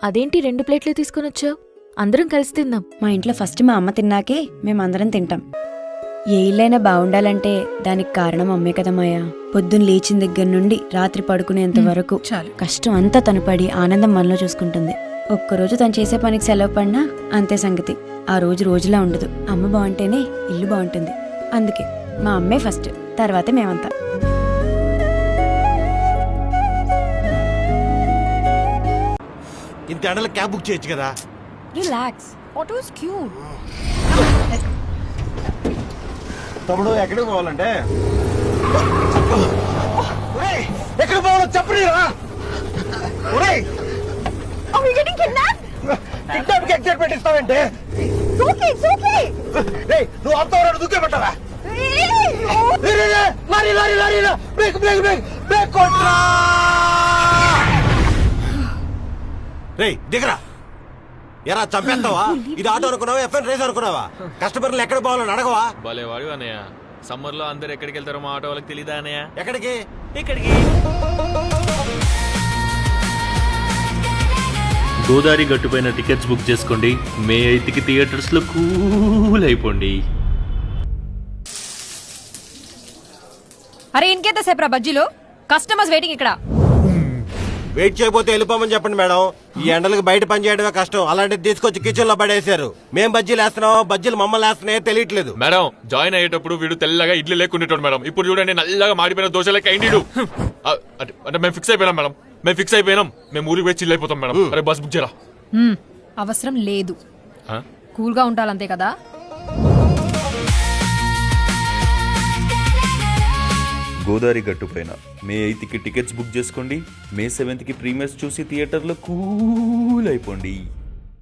అదేంటి 2 ప్లేట్లు తీసుకునొచ్చావు? అందరం కలిసి తిందాం. మా ఇంట్లో ఫస్ట్ మా అమ్మ తిన్నాకే మేమందరం తింటాం. ఏ ఇల్లైనా బాగుండాలంటే దానికి కారణం అమ్మే కదా మాయా. పొద్దున్న లేచిన దగ్గర నుండి రాత్రి పడుకునేంత వరకు చాలు. కష్టం అంతా తను పడి ఆనందం మనలో చూసుకుంటుంది. ఒక్కరోజు తను చేసే పనికి సెలవు పడినా అంతే సంగతి. ఆ రోజు రోజులా ఉండదు. అమ్మ బాగుంటేనే ఇల్లు బాగుంటుంది. అందుకే మా అమ్మే ఫస్ట్, తర్వాతే మేమంతా. ఇంత ఎండలో క్యాబ్ బుక్ చేయొచ్చు కదా. Relax, auto is cute. తమ్ముడు ఎక్కడికి పోవాలంటే ఎక్కడ పోవాలో చెప్పరా? ఎగ్జైట్ ఇస్తావంటే నువ్వు అంతవరకు దుక్కే పెట్టవా? రే దిగరా. ఎరా చంపేస్తావా? ఇది ఆటో అనుకున్నావా? ఎఫ్ఎన్ రేస్ అనుకున్నావా? కస్టమర్లు ఎక్కడ పోవాలని అడగవా? భలే వాడు అన్నయ్య. సమ్మర్ లో అందరు ఎక్కడికి వెళ్తారో మా ఆటో వాళ్ళకి తెలీదా అన్నయ్య? ఎక్కడికి? ఇక్కడికి. గోదావరి గట్టుపైన టికెట్స్ బుక్ చేసుకోండి. మే 8కి థియేటర్స్ లో కూల్ అయిపోండి. అరే ఇంకేత సేపరా బజ్జీలో? కస్టమర్స్ వెయిటింగ్ ఇక్కడ. వెయిట్ చేయకపోతే వెళ్ళిపోమని చెప్పండి మేడం. ఈ ఎండలకు బయట పని చేయడమే కష్టం, అలాంటిది తీసుకొచ్చి కిచెన్ లో పడేశారు. మేం బజ్జీలు వేస్తున్నాం, బజ్జీలు మమ్మల్ని వేస్తున్నాయో తెలియట్లేదు. మేడం జాయిన్ అయ్యేటప్పుడు వీడు తెల్లగా ఇడ్లీ లేకుండేటోడు మేడం. ఇప్పుడు చూడండి నల్లగా మాడిపోయిన దోశ లెక్క అయిండు. అంటే మేము ఫిక్స్ అయిపోయినాం మేడం. మేము ఊరికి పోయి చిల్ అయిపోతాం మేడం. అరే బస్ బుక్ చేయరా. అవసరం లేదు, ఆ? కూల్గా ఉండాలంతే కదా. గోదావరి గట్టుపైన మే 8కి టికెట్స్ బుక్ చేసుకోండి. మే 7కి ప్రీమియర్స్ చూసి థియేటర్లో కూల్ అయిపోండి.